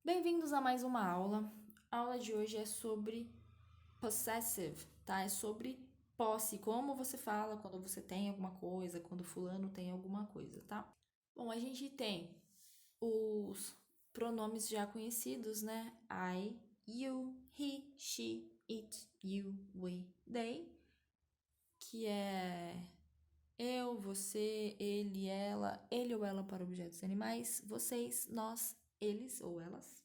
Bem-vindos a mais uma aula. A aula de hoje é sobre possessive, tá? É sobre posse, como você fala quando você tem alguma coisa, quando fulano tem alguma coisa, tá? Bom, a gente tem os pronomes já conhecidos, né? I, you, he, she, it, you, we, they, que é eu, você, ele ou ela para objetos e animais, vocês, nós, eles ou elas.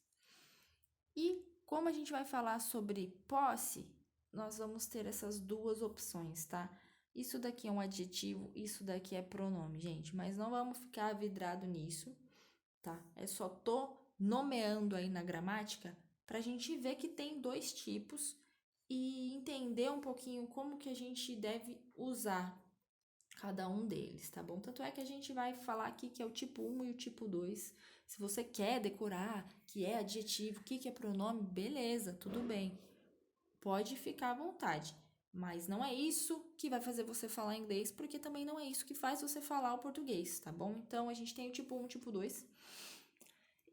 E como a gente vai falar sobre posse, nós vamos ter essas duas opções, tá? Isso daqui é um adjetivo, isso daqui é pronome, gente, mas não vamos ficar vidrado nisso, tá? É só tô nomeando aí na gramática pra gente ver que tem dois tipos e entender um pouquinho como que a gente deve usar cada um deles, tá bom? Tanto é que a gente vai falar aqui que é o tipo 1 e o tipo 2. Se você quer decorar que é adjetivo, o que é pronome, beleza, tudo bem. Pode ficar à vontade. Mas não é isso que vai fazer você falar inglês, porque também não é isso que faz você falar o português, tá bom? Então a gente tem o tipo 1 e o tipo 2.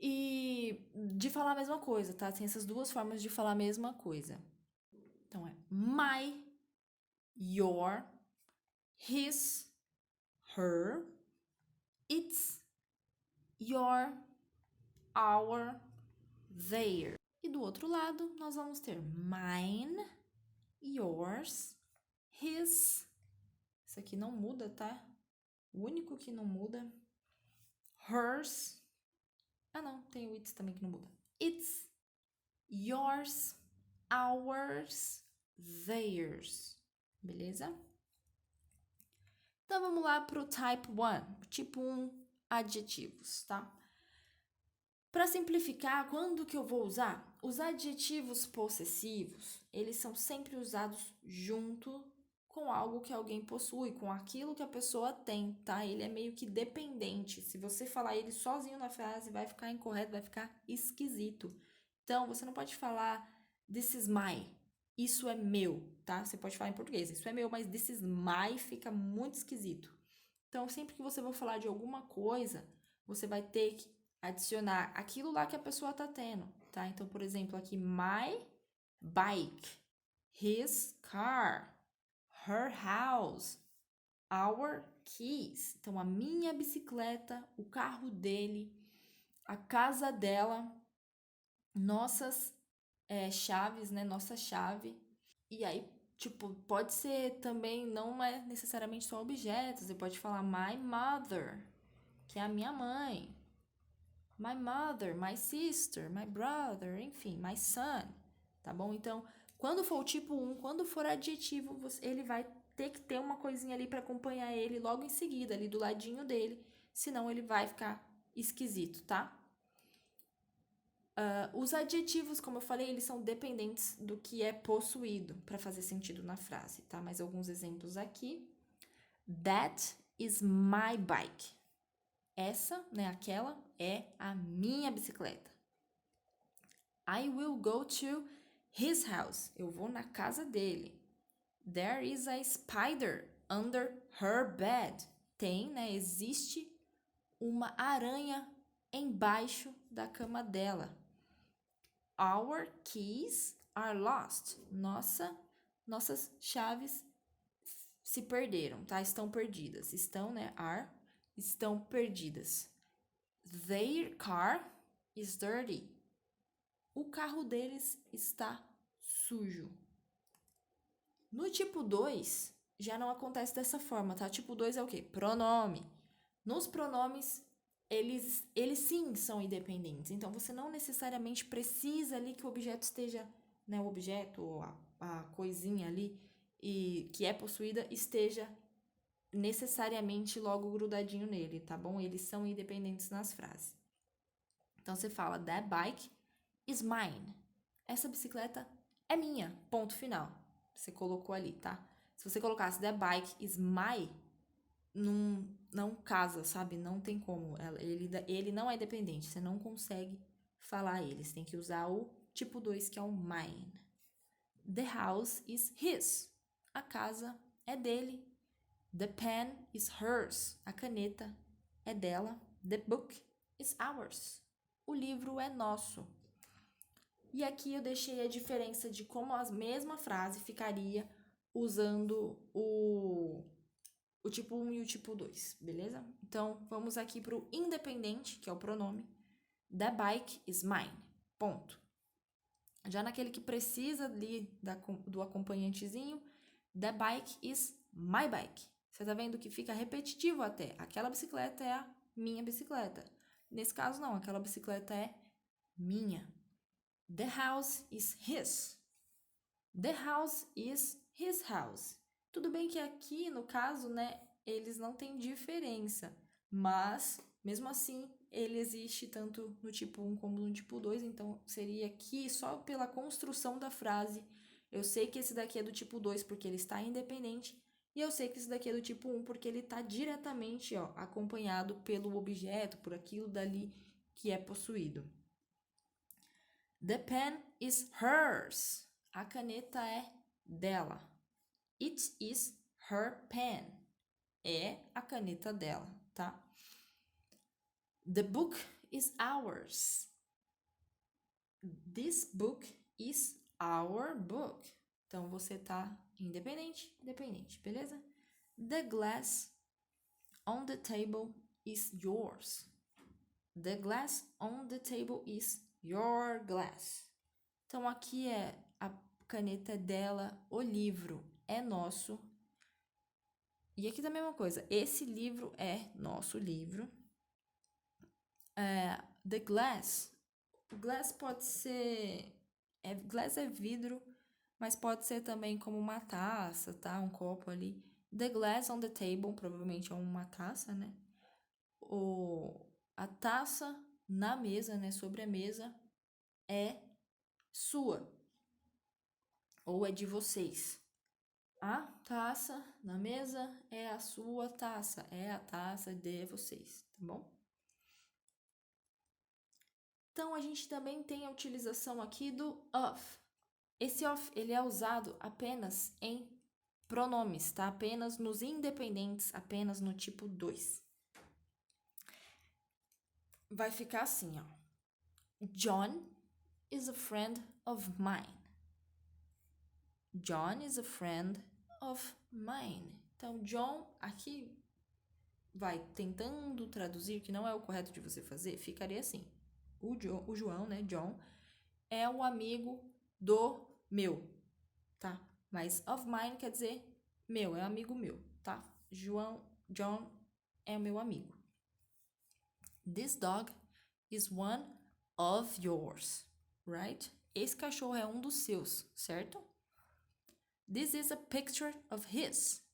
E de falar a mesma coisa, tá? Tem essas duas formas de falar a mesma coisa. Então é my, your, his, her, it's, your, our, their. E do outro lado, nós vamos ter mine, yours, his. Isso aqui não muda, tá? O único que não muda. Hers. Ah, não, tem o it's também que não muda. It's, yours, ours, theirs. Beleza? Então vamos lá para o type 1, tipo 1, adjetivos, tá? Para simplificar, quando que eu vou usar? Os adjetivos possessivos, eles são sempre usados junto com algo que alguém possui, com aquilo que a pessoa tem, tá? Ele é meio que dependente. Se você falar ele sozinho na frase, vai ficar incorreto, vai ficar esquisito. Então, você não pode falar this is my, isso é meu, tá? Você pode falar em português, isso é meu, mas this is my fica muito esquisito. Então, sempre que você for falar de alguma coisa, você vai ter que adicionar aquilo lá que a pessoa tá tendo, tá? Então, por exemplo, aqui my bike, his car, her house, our keys. Então, a minha bicicleta, o carro dele, a casa dela, nossas chaves, né? Nossa chave. E aí, tipo, pode ser também, não é necessariamente só objetos. Você pode falar my mother, que é a minha mãe. My mother, my sister, my brother, enfim, my son, tá bom? Então, quando for o tipo 1, quando for adjetivo, ele vai ter que ter uma coisinha ali para acompanhar ele logo em seguida, ali do ladinho dele, senão ele vai ficar esquisito, tá? Os adjetivos, como eu falei, eles são dependentes do que é possuído para fazer sentido na frase, tá? Mais alguns exemplos aqui. That is my bike. Essa, né, aquela é a minha bicicleta. I will go to his house. Eu vou na casa dele. There is a spider under her bed. Tem, né? Existe uma aranha embaixo da cama dela. Our keys are lost. Nossas chaves se perderam, tá? Estão perdidas. Estão, né? Estão perdidas. Their car is dirty. O carro deles está sujo. No tipo 2, já não acontece dessa forma, tá? Tipo 2 é o quê? Pronome. Nos pronomes, eles sim são independentes. Então, você não necessariamente precisa ali que o objeto esteja, né? O objeto ou a coisinha ali e que é possuída esteja necessariamente logo grudadinho nele, tá bom? Eles são independentes nas frases. Então, você fala, that bike is mine. Essa bicicleta é minha, ponto final. Você colocou ali, tá? Se você colocasse the bike is my, não casa, sabe? Não tem como. Ele não é dependente, você não consegue falar ele. Você tem que usar o tipo 2, que é o mine. The house is his. A casa é dele. The pen is hers. A caneta é dela. The book is ours. o livro é nosso. E aqui eu deixei a diferença de como a mesma frase ficaria usando o tipo 1 e o tipo 2, beleza? Então, vamos aqui para o independente, que é o pronome. The bike is mine. Ponto. Já naquele que precisa ali do acompanhantezinho, the bike is my bike. Você tá vendo que fica repetitivo até. Aquela bicicleta é a minha bicicleta. Nesse caso, não. Aquela bicicleta é minha. The house is his. The house is his house. Tudo bem que aqui, no caso, né, eles não têm diferença. Mas, mesmo assim, ele existe tanto no tipo 1 como no tipo 2. Então, seria aqui, só pela construção da frase, eu sei que esse daqui é do tipo 2 porque ele está independente. E eu sei que esse daqui é do tipo 1 porque ele está diretamente acompanhado pelo objeto, por aquilo dali que é possuído. The pen is hers. A caneta é dela. It is her pen. É a caneta dela, tá? The book is ours. This book is our book. Então, você tá independente, beleza? The glass on the table is yours. The glass on the table is your glass. Então, aqui é a caneta dela, o livro é nosso. E aqui também é uma coisa, esse livro é nosso livro. The glass, o glass pode ser, glass é vidro, mas pode ser também como uma taça, tá? Um copo ali. The glass on the table, provavelmente é uma taça, né? A taça na mesa, né? Sobre a mesa é sua. Ou é de vocês. A taça na mesa é a sua taça. É a taça de vocês, tá bom? Então, a gente também tem a utilização aqui do of. Esse of, ele é usado apenas em pronomes, tá? Apenas nos independentes, apenas no tipo 2. Vai ficar assim, ó. John is a friend of mine. John is a friend of mine. Então, John, aqui vai tentando traduzir, que não é o correto de você fazer, ficaria assim. O João, né, John, é um amigo do meu, tá? Mas of mine quer dizer meu, é amigo meu, tá? John é meu amigo. This dog is one of yours, right? Esse cachorro é um dos seus, certo? This is a picture of his.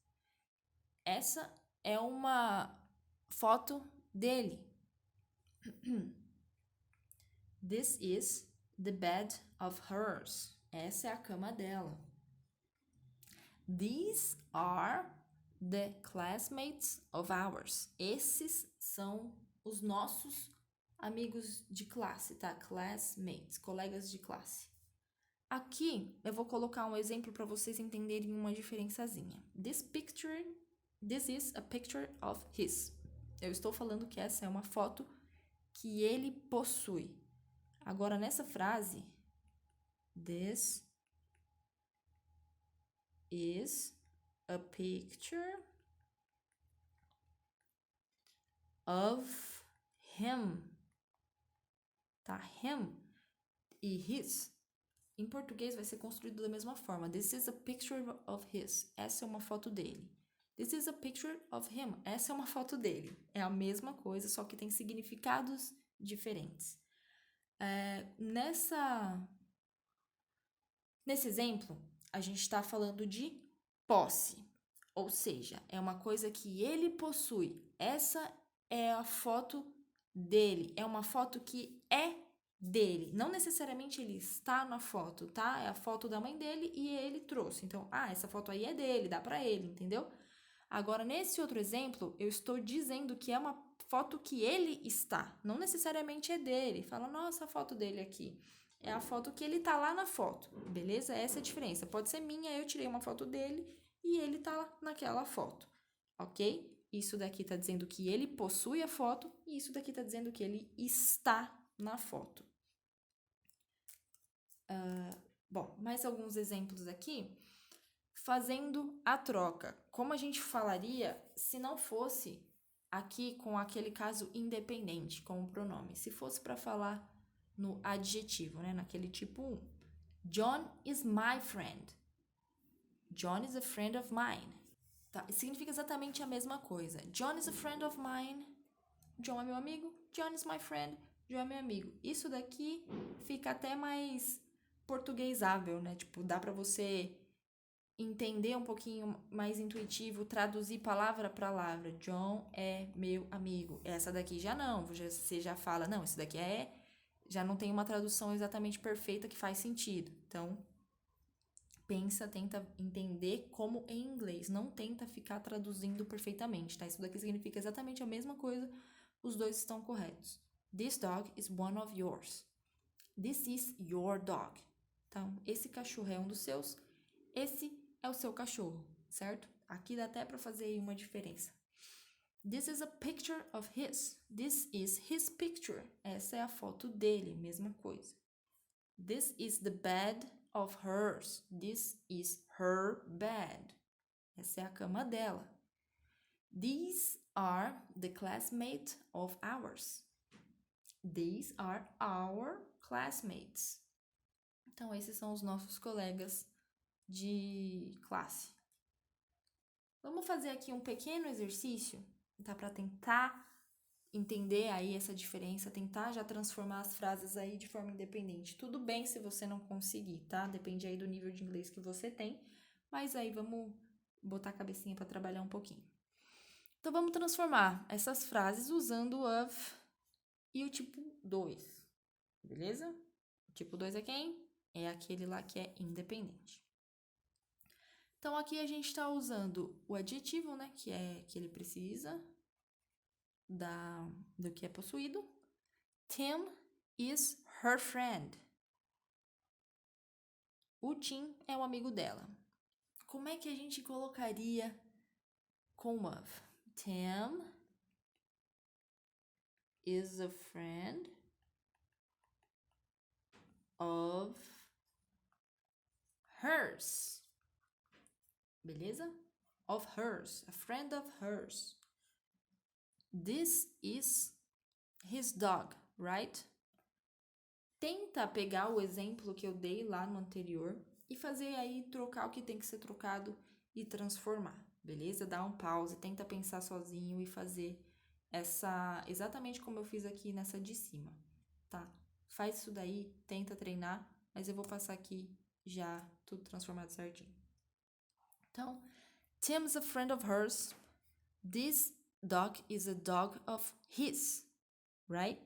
Essa é uma foto dele. This is the bed of hers. Essa é a cama dela. These are the classmates of ours. Esses são os nossos amigos de classe, tá? Classmates, colegas de classe. Aqui eu vou colocar um exemplo para vocês entenderem uma diferençazinha. This is a picture of his. Eu estou falando que essa é uma foto que ele possui. Agora, nessa frase, this is a picture of him. Tá? Him e his. Em português vai ser construído da mesma forma. This is a picture of his. Essa é uma foto dele. This is a picture of him. Essa é uma foto dele. É a mesma coisa, só que tem significados diferentes. Nesse exemplo, a gente está falando de posse. Ou seja, é uma coisa que ele possui. Essa é a foto dele. É uma foto que é dele. Não necessariamente ele está na foto, tá? É a foto da mãe dele e ele trouxe. Então, essa foto aí é dele, dá pra ele, entendeu? Agora, nesse outro exemplo, eu estou dizendo que é uma foto que ele está. Não necessariamente é dele. Fala, nossa, a foto dele aqui. É a foto que ele tá lá na foto, beleza? Essa é a diferença. Pode ser minha, eu tirei uma foto dele e ele tá lá naquela foto, ok? Isso daqui tá dizendo que ele possui a foto e isso daqui tá dizendo que ele está na foto. Bom, mais alguns exemplos aqui. Fazendo a troca. Como a gente falaria se não fosse aqui com aquele caso independente, com o pronome. Se fosse para falar no adjetivo, né? Naquele tipo 1. John is my friend. John is a friend of mine. Tá? Significa exatamente a mesma coisa. John is a friend of mine. John é meu amigo. John is my friend. John é meu amigo. Isso daqui fica até mais portuguesável, né? Tipo, dá pra você entender um pouquinho mais intuitivo, traduzir palavra para palavra. John é meu amigo. Essa daqui já não. Você já fala, não, isso daqui já não tem uma tradução exatamente perfeita que faz sentido. Então, pensa, tenta entender como em inglês. Não tenta ficar traduzindo perfeitamente, tá? Isso daqui significa exatamente a mesma coisa. Os dois estão corretos. This dog is one of yours. This is your dog. Então, esse cachorro é um dos seus. Esse é o seu cachorro, certo? Aqui dá até para fazer aí uma diferença. This is a picture of his. This is his picture. Essa é a foto dele, mesma coisa. This is the bed of hers. This is her bed. Essa é a cama dela. These are the classmates of ours. These are our classmates. Então, esses são os nossos colegas de classe. Vamos fazer aqui um pequeno exercício, tá? Para tentar entender aí essa diferença, tentar já transformar as frases aí de forma independente. Tudo bem se você não conseguir, tá? Depende aí do nível de inglês que você tem, mas aí vamos botar a cabecinha para trabalhar um pouquinho. Então, vamos transformar essas frases usando o of e o tipo 2, beleza? O tipo 2 é quem? É aquele lá que é independente. Então, aqui a gente está usando o adjetivo, né? Que é que ele precisa do que é possuído. Tim is her friend. O Tim é o amigo dela. Como é que a gente colocaria com of? Tim is a friend of hers. Beleza? Of hers. A friend of hers. This is his dog, right? Tenta pegar o exemplo que eu dei lá no anterior e fazer aí, trocar o que tem que ser trocado e transformar, beleza? Dá um pause, tenta pensar sozinho e fazer exatamente como eu fiz aqui nessa de cima, tá? Faz isso daí, tenta treinar, mas eu vou passar aqui já tudo transformado certinho. Então, Tim's a friend of hers. This dog is a dog of his, right?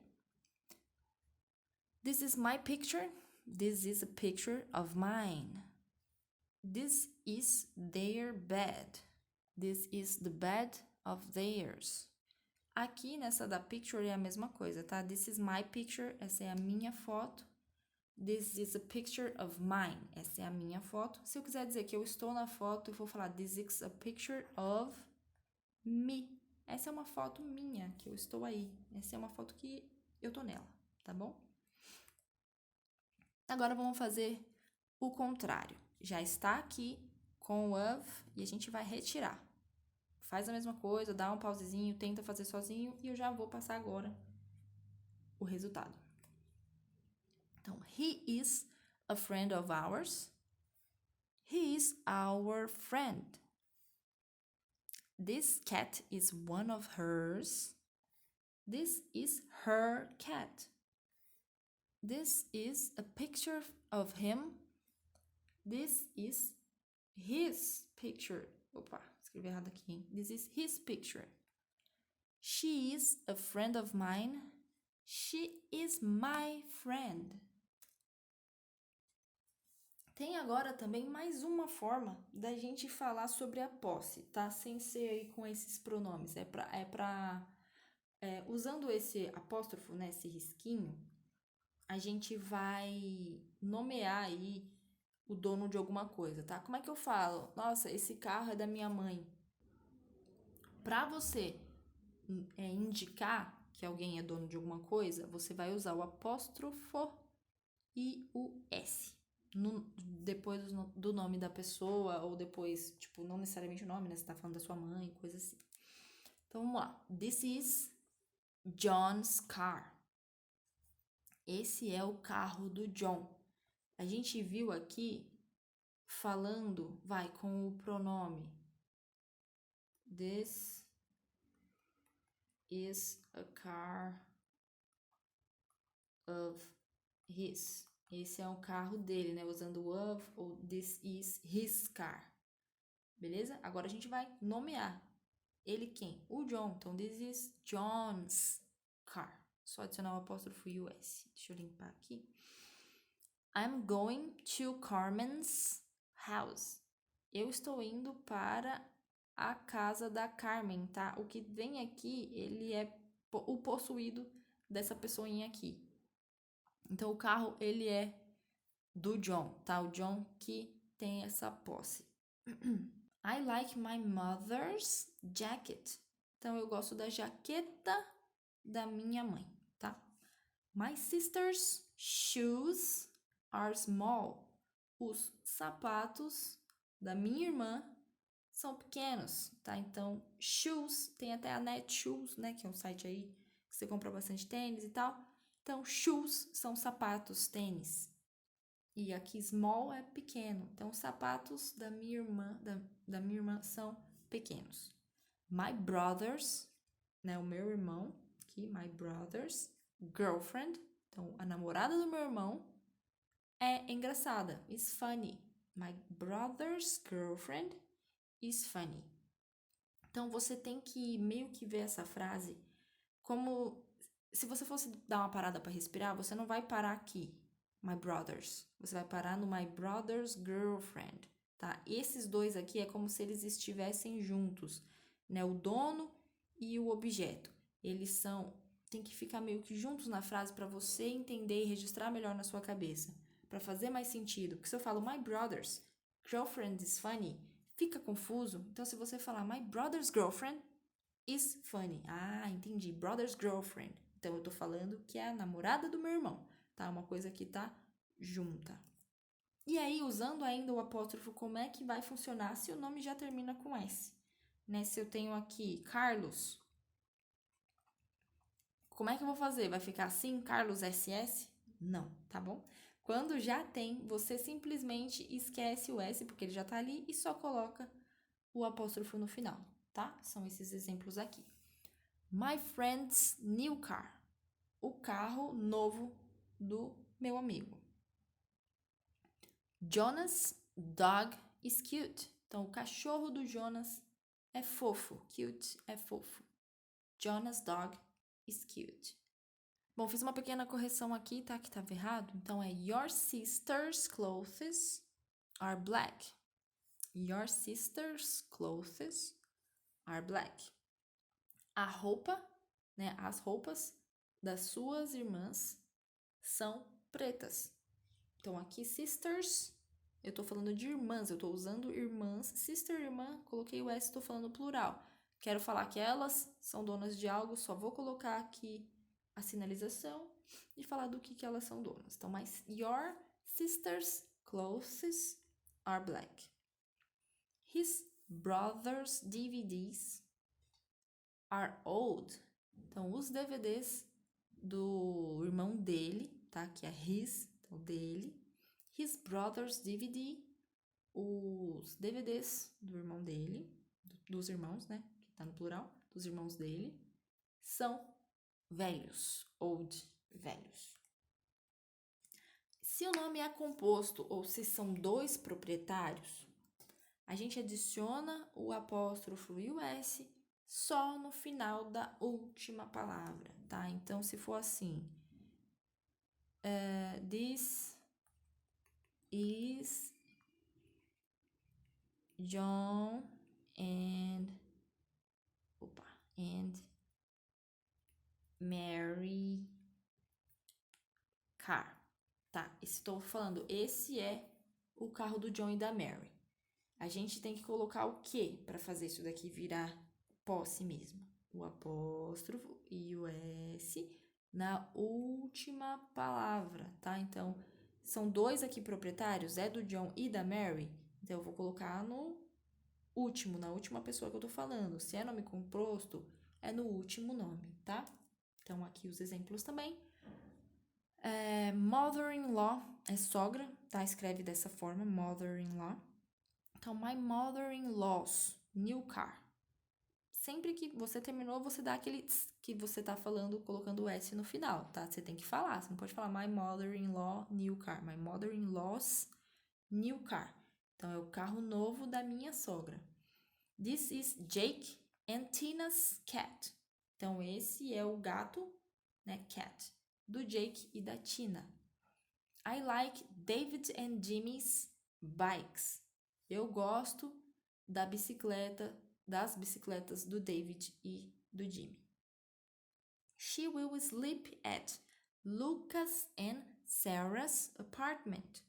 This is my picture. This is a picture of mine. This is their bed. This is the bed of theirs. Aqui nessa da picture é a mesma coisa, tá? This is my picture. Essa é a minha foto. This is a picture of mine. Essa é a minha foto. Se eu quiser dizer que eu estou na foto, eu vou falar this is a picture of me. Essa é uma foto minha, que eu estou aí. Essa é uma foto que eu tô nela, tá bom? Agora vamos fazer o contrário. Já está aqui com o of e a gente vai retirar. Faz a mesma coisa, dá um pausezinho, tenta fazer sozinho e eu já vou passar agora o resultado. Então, he is a friend of ours. He is our friend. This cat is one of hers. This is her cat. This is a picture of him. This is his picture. Opa, escrevi errado aqui, hein? This is his picture. She is a friend of mine. She is my friend. Tem agora também mais uma forma da gente falar sobre a posse, tá? Sem ser aí com esses pronomes. Usando esse apóstrofo, né? Esse risquinho, a gente vai nomear aí o dono de alguma coisa, tá? Como é que eu falo? Nossa, esse carro é da minha mãe. Para você indicar que alguém é dono de alguma coisa, você vai usar o apóstrofo e o S. Depois do nome da pessoa, ou depois, tipo, não necessariamente o nome, né? Você tá falando da sua mãe, coisa assim. Então, vamos lá. This is John's car. Esse é o carro do John. A gente viu aqui falando, vai, com o pronome. This is a car of his. Esse é o carro dele, né? Usando o of ou this is his car. Beleza? Agora a gente vai nomear. Ele quem? O John. Então, this is John's car. Só adicionar o apóstrofo US. Deixa eu limpar aqui. I'm going to Carmen's house. Eu estou indo para a casa da Carmen, tá? O que vem aqui, ele é o possuído dessa pessoinha aqui. Então, o carro, ele é do John, tá? O John que tem essa posse. I like my mother's jacket. Então, eu gosto da jaqueta da minha mãe, tá? My sister's shoes are small. Os sapatos da minha irmã são pequenos, tá? Então, shoes, tem até a Netshoes, né? Que é um site aí que você compra bastante tênis e tal. Então, shoes são sapatos, tênis. E aqui small é pequeno. Então, os sapatos da minha irmã são pequenos. My brother's, né? O meu irmão, aqui, my brother's girlfriend. Então, a namorada do meu irmão é engraçada. Is funny. My brother's girlfriend is funny. Então, você tem que meio que ver essa frase como... Se você fosse dar uma parada para respirar, você não vai parar aqui. My brother's. Você vai parar no my brother's girlfriend, tá? Esses dois aqui é como se eles estivessem juntos, né? O dono e o objeto. Eles são... Tem que ficar meio que juntos na frase para você entender e registrar melhor na sua cabeça. Para fazer mais sentido. Porque se eu falo my brother's girlfriend is funny, fica confuso. Então, se você falar my brother's girlfriend is funny. Ah, entendi. Brother's girlfriend. Então, eu tô falando que é a namorada do meu irmão, tá? Uma coisa que tá junta. E aí, usando ainda o apóstrofo, como é que vai funcionar se o nome já termina com S? Né? Se eu tenho aqui Carlos, como é que eu vou fazer? Vai ficar assim, Carlos SS? Não, tá bom? Quando já tem, você simplesmente esquece o S, porque ele já tá ali, e só coloca o apóstrofo no final, tá? São esses exemplos aqui. My friend's new car. O carro novo do meu amigo. Jonas' dog is cute. Então, o cachorro do Jonas é fofo. Cute é fofo. Jonas' dog is cute. Bom, fiz uma pequena correção aqui, tá? Que estava errado. Então, é your sister's clothes are black. Your sister's clothes are black. A roupa, né? As roupas das suas irmãs são pretas. Então, aqui, sisters, eu tô falando de irmãs, eu tô usando irmãs. Sister, irmã, coloquei o S, tô falando plural. Quero falar que elas são donas de algo, só vou colocar aqui a sinalização e falar do que elas são donas. Então, mas your sister's clothes are black. His brother's DVDs are old. Então, os DVDs do irmão dele, tá? Que é his, então dele. His brother's DVD, os DVDs do irmão dele, dos irmãos, né? Que tá no plural, dos irmãos dele, são velhos, old, velhos. Se o nome é composto ou se são dois proprietários, a gente adiciona o apóstrofo e o S só no final da última palavra, tá? Então, se for assim, this is John and Mary car, tá? Estou falando, esse é o carro do John e da Mary. A gente tem que colocar o que para fazer isso daqui virar posse mesmo? o apóstrofo e o S na última palavra, tá? Então, são dois aqui proprietários, é do John e da Mary. Então, eu vou colocar no último, na última pessoa que eu tô falando. Se é nome composto, é no último nome, tá? Então, aqui os exemplos também. Mother-in-law é sogra, tá? Escreve dessa forma, mother-in-law. Então, my mother-in-law's new car. Sempre que você terminou, você dá aquele tss que você tá falando, colocando o S no final, tá? Você tem que falar, você não pode falar my mother-in-law new car. My mother-in-law's new car. Então, é o carro novo da minha sogra. This is Jake and Tina's cat. Então, esse é o gato, né, cat, do Jake e da Tina. I like David and Jimmy's bikes. Eu gosto das bicicletas do David e do Jimmy. She will sleep at Lucas and Sarah's apartment.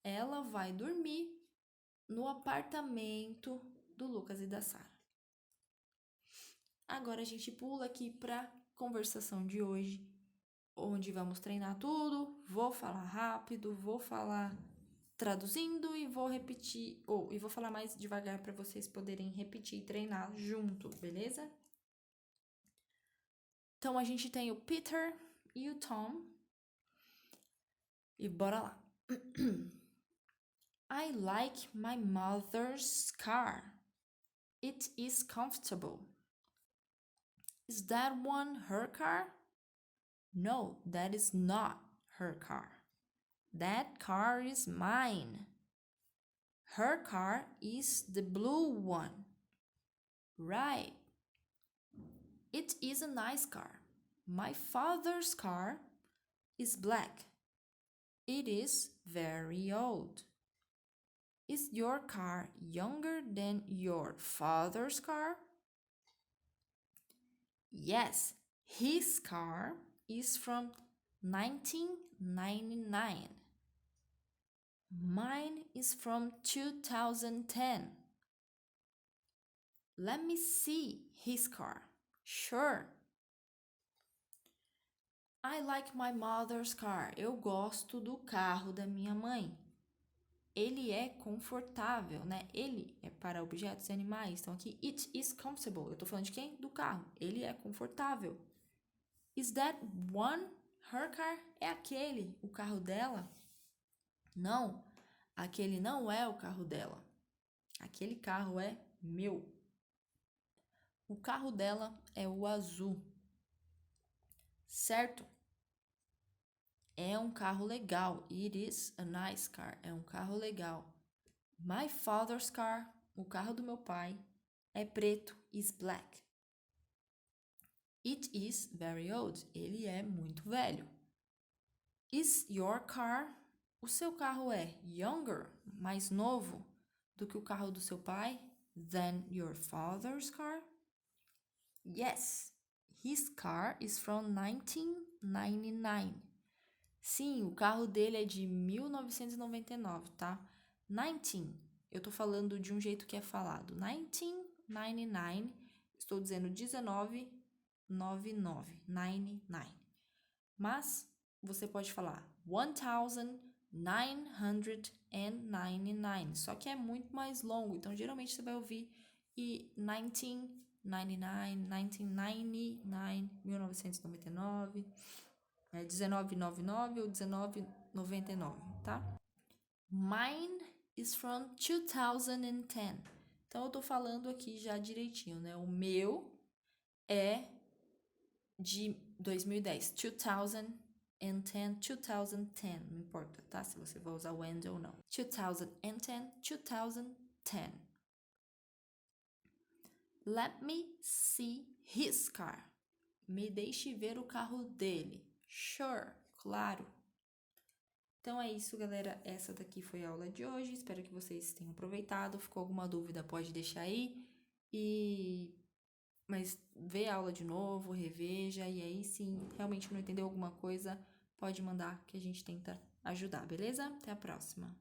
Ela vai dormir no apartamento do Lucas e da Sarah. Agora a gente pula aqui para conversação de hoje, onde vamos treinar tudo. Vou falar rápido, vou falar traduzindo e vou repetir, e vou falar mais devagar para vocês poderem repetir e treinar junto, beleza? Então a gente tem o Peter e o Tom. E bora lá. I like my mother's car. It is comfortable. Is that one her car? No, that is not her car. That car is mine. Her car is the blue one. Right. It is a nice car. My father's car is black. It is very old. Is your car younger than your father's car? Yes, his car is from 1999. Mine is from 2010. Let me see his car. Sure. I like my mother's car. Eu gosto do carro da minha mãe. Ele é confortável, né? Ele é para objetos e animais. Então aqui, it is comfortable. Eu tô falando de quem? Do carro. Ele é confortável. Is that one her car? É aquele, o carro dela? Não, aquele não é o carro dela. Aquele carro é meu. O carro dela é o azul. Certo? É um carro legal. It is a nice car. É um carro legal. My father's car, o carro do meu pai, é preto. Is black. It is very old. Ele é muito velho. Is your car, o seu carro é younger, mais novo do que o carro do seu pai? Than your father's car? Yes, his car is from 1999. Sim, o carro dele é de 1999, tá? 19, eu tô falando de um jeito que é falado. 1999, estou dizendo 1999, 99. Mas você pode falar 1999, só que é muito mais longo. Então, geralmente você vai ouvir 1999, 1999, 1999, 1999 ou 1999, tá? Mine is from 2010. Então, eu tô falando aqui já direitinho, né? O meu é de 2010, 2010, não importa, tá? Se você vai usar o and ou não. 2010. Let me see his car. Me deixe ver o carro dele. Sure, claro. Então é isso, galera. Essa daqui foi a aula de hoje. Espero que vocês tenham aproveitado. Ficou alguma dúvida, pode deixar aí. Mas vê a aula de novo, reveja. E aí, se realmente não entendeu alguma coisa, pode mandar que a gente tenta ajudar, beleza? Até a próxima.